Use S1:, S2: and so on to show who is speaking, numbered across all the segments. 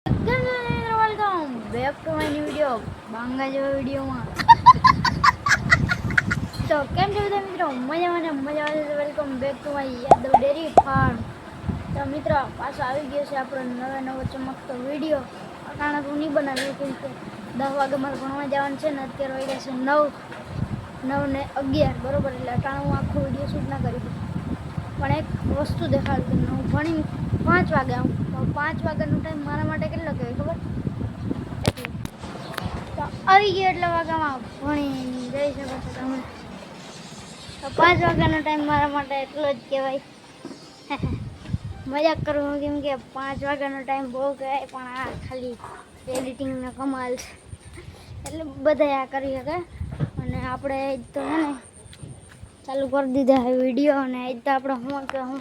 S1: Welcome back to my new video Banga જેવા વિડીયોમાં. તો કેમ છો બધા મિત્રો? મજા આવે. Welcome back to my Yadav dairy farm. તો મિત્રો પાછો આવી ગયો છે આપણો નવો ચમકતો વિડીયો. અટાણા તો નહીં બનાવ્યો કેમ કે 10 વાગે મારે ભણવા જવાનું છે ને. અત્યારે વાગ્યા છે 9 ને 11 બરોબર. એટલે અટાણા હું આખો વિડીયો શૂટ ના કરી પણ એક વસ્તુ દેખાડું તમને. હું ભણી 5 વાગે આવું તો 5 વાગ્યાનો ટાઈમ મારા માટે કેટલો કહેવાય ખબર? તો આવી ગયો એટલા વાગ્યામાં ભણી જઈ શકો છો તમે. તો 5 વાગ્યાનો ટાઈમ મારા માટે એટલો જ કહેવાય. મજાક કરું કેમ કે 5 વાગ્યાનો ટાઈમ બહુ કહેવાય પણ આ ખાલી એડિટિંગનો કમાલ છે એટલે બધા આ કરી શકે. અને આપણે તો હે ને ચાલુ કરી દીધા છે વિડીયો. અને આજ તો આપણે હું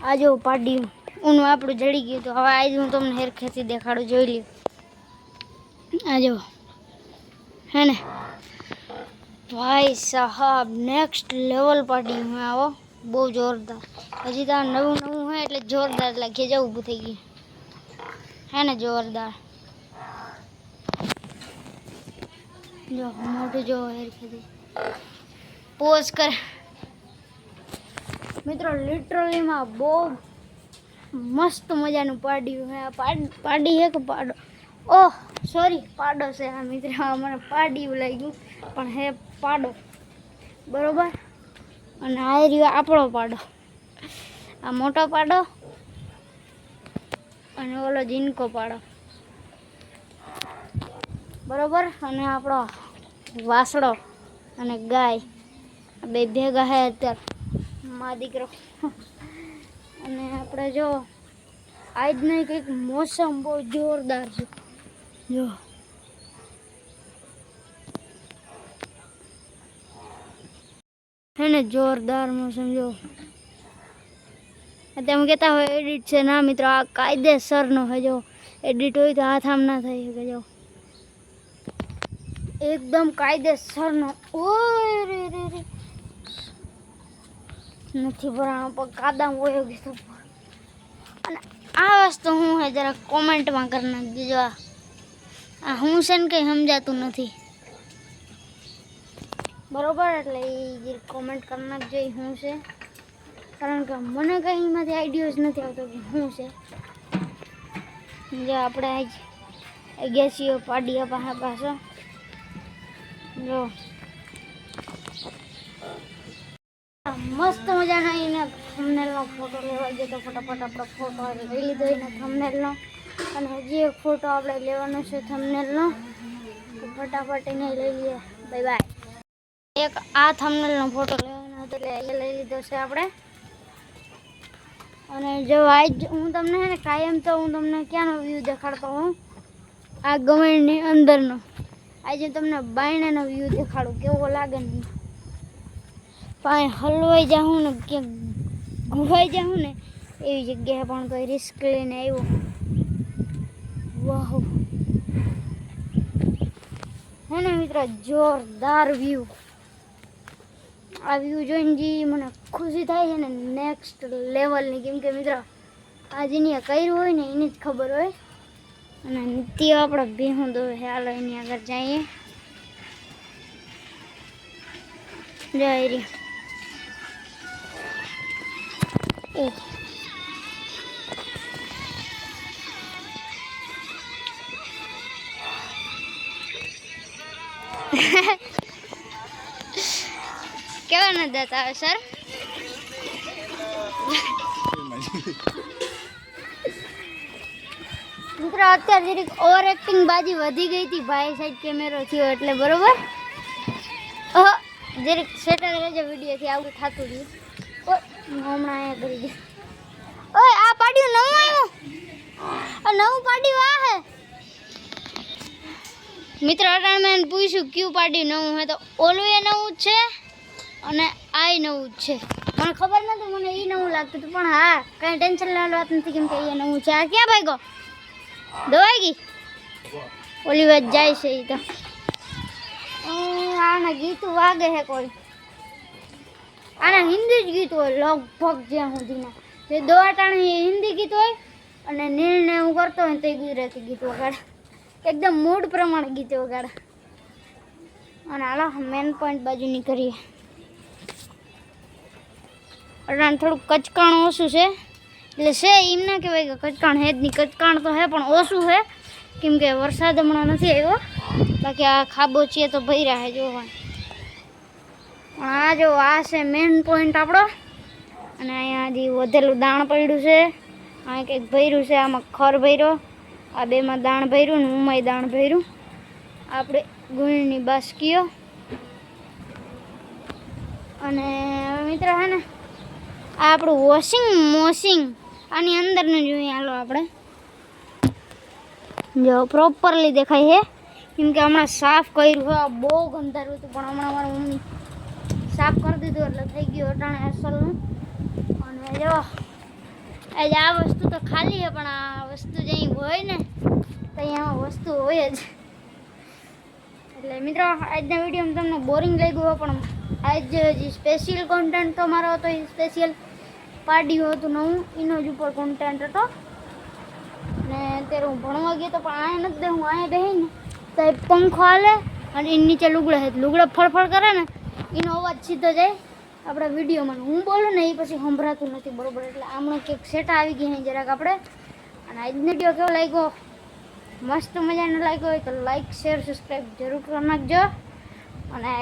S1: આજો પાડ્યું ઊનું આપણું જડી ગયું. તો હવે આજ હું તમને હેરખેથી દેખાડું, જોઈ લ્યો. આજો હે ને ભાઈ સાહેબ નેક્સ્ટ લેવલ પાડી હું આવો બહુ જોરદાર. હજી તો નવું હોય એટલે જોરદાર લાગી જવું ઊભું થઈ ગયું હે ને જોરદાર. જો મોટું જો હેરખેથી પોઝ કર મિત્રો. લિટરલીમાં બહુ મસ્ત મજાનું પાડ્યું હે. પાડી હે કે પાડો? ઓહ સોરી, પાડો છે આ મિત્ર. મને પાડ્યું લાગ્યું પણ હે પાડો બરોબર. અને આ રહ્યો આપણો પાડો, આ મોટો પાડો અને ઓલો જીનકો પાડો બરોબર. અને આપણો વાસડો અને ગાય બે ભેગા હે અત્યારે મા દીકરો. અને આપણે જો આજની કંઈક મોસમ બહુ જોરદાર છે. જો હે ને જોરદાર મોસમ. જો તમે કહેતા હોય એડિટ છે, ના મિત્રો આ કાયદેસરનો છે. જો એડિટ હોય તો હાથ આમ ના થઈ શકે. જો એકદમ કાયદેસરનો. ઓય રે રે રે નથી ભરાણો પણ કાદા હોય ગયો. અને આ વસ્તુ હું હે જરા કોમેન્ટમાં કરી નાખજો. જો આ હું છે ને કંઈ સમજાતું નથી બરોબર. એટલે એ કોમેન્ટ કરી નાખજો એ શું છે, કારણ કે મને કંઈ એમાંથી આઈડિયાઝ નથી આવતો કે શું છે. જો આપણે આજ ગયા છીએ પાડિયા પાસે. જો મસ્ત મજાનો એને થંબનેલનો ફોટો લેવા ગયો તો ફટાફટ આપણો ફોટો લઈ લીધો એને થંબનેલનો. અને હજી એક ફોટો આપણે લેવાનો છે થંબનેલનો, તો ફટાફટ એને લઈ લઈએ. Bye bye. એક આ થંબનેલનો ફોટો લેવાનો હતો એટલે એ લઈ લીધો છે આપણે. અને જો આજ હું તમને હે ને કાયમ તો હું તમને ક્યાંનો વ્યૂ દેખાડતો હું આ ગમેણની અંદરનો. આજે તમને બાયણાનો વ્યૂ દેખાડું કેવો લાગે ને. પાણી હલવાઈ જાઉં ને ક્યાંક ઘૂવાઈ જાઉં ને એવી જગ્યાએ પણ કોઈ રિસ્ક લઈને આવ્યો. વાહ હે ને મિત્રો જોરદાર વ્યૂ. આ વ્યૂ જોઈને જે મને ખુશી થાય છે ને નેક્સ્ટ લેવલની. કેમ કે મિત્રો આ જેની કર્યું હોય ને એની જ ખબર હોય. અને નિત્ય આપણે ભેહું દો હાલો એની આગળ જઈએ. જય રી કેવા ન જતા હવે સર? મિત્રો અત્યારે જરીક ઓવર એક્ટિંગ બાજી વધી ગઈ હતી. ભાઈ સાઈડ કેમેરો થયો એટલે બરોબર. જરીક સેટલ રહેજો વિડીયોથી આવું થતું રહ્યું. હમણાં અહીંયા કરી દે. ઓય આ પાડ્યું નવું આવ્યું. આ નવું પાડ્યું આ હે મિત્રો. અટાણ મેં પૂછ્યું ક્યુ પાડ્યું નવું હે તો ઓલું એ નવું જ છે અને આ નવું જ છે. મને ખબર નથી, મને એ નવું લાગતું હતું પણ હા કાંઈ ટેન્શન લેવાની વાત નથી કેમ કે એ નવું છે. આ ક્યાં ભાઈ ગો દવાઈ ગઈ ઓલી વાત જાય છે. એ તો આના ગીતું વાગે છે કોઈ. આના હિન્દી જ ગીત હોય લગભગ જ્યાં સુધીના. જે દોટાણ હિન્દી ગીત હોય અને નિર્ણય હું કરતો હોય તો એ ગુજરાતી ગીત વગાડે, એકદમ મૂડ પ્રમાણે ગીત વગાડે. અને હાલો મેન પોઈન્ટ બાજુ નીકળીએ. અટાણે થોડુંક કચકાણ ઓછું છે, એટલે છે એમ ના કહેવાય કે કચકાણ હે જ નહીં, કચકાણ તો હે પણ ઓછું છે, કેમ કે વરસાદ હમણાં નથી આવ્યો. બાકી આ ખાબોચીએ તો ભર્યા છે જોવા. પણ આ જો આ છે મેન પોઈન્ટ આપણો. અને અહીંયા હજી વધેલું દાણ પડ્યું છે, અહીંયા કંઈક ભર્યું છે, આમાં ખર ભર્યો, આ બેમાં દાણ ભર્યું ને ઉમાંય દાણ ભર્યું. આપણે ગુણીની બાસકીઓ. અને મિત્ર હે ને આ આપણું મોશિંગ આની અંદરનું જોઈએ. હાલો આપણે જો પ્રોપરલી દેખાય છે, કેમ કે હમણાં સાફ કર્યું છે. બહુ ગંધારું હતું પણ હમણાં મારા મમ્મી સાફ કરી દીધું એટલે થઈ ગયું અટાણે અસલનું. અને જો આજે આ વસ્તુ તો ખાલી છે, પણ આ વસ્તુ જ્યાં હોય ને તો અહીંયા વસ્તુ હોય જ. એટલે મિત્રો આજના વિડીયોમાં તમને બોરિંગ લાગ્યું હોય, પણ આજ જે સ્પેશિયલ કોન્ટેન્ટ તો મારો હતો એ સ્પેશિયલ પાડ્યું હતું નવું, એનો જ ઉપર કોન્ટેન્ટ હતો. અને અત્યારે હું ભણવા ગયો તો પણ અહીંયા નથી દે, હું અહીંયા બેસીને તો એ પંખો હાલે અને એની નીચે લુગડા છે, લુગડા ફળફળ કરે ને એનો અવાજ સીધો જાય આપણા વિડીયોમાં. હું બોલું ને એ પછી સંભળાતું નથી બરાબર, એટલે આમનો કંઈક સેટા આવી ગઈ જરાક આપણે. અને આજનો વિડીયો કેવો લાગ્યો, મસ્ત મજાનો લાગ્યો હોય તો લાઈક શેર સબસ્ક્રાઈબ જરૂર કરી નાખજો, અને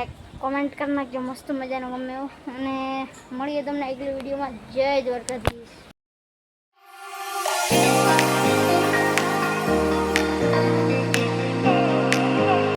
S1: કોમેન્ટ કરી નાખજો મસ્ત મજાનો ગમે એવું. અને મળીએ તમને આગલી વિડીયોમાં. જય દ્વારકાધીશ.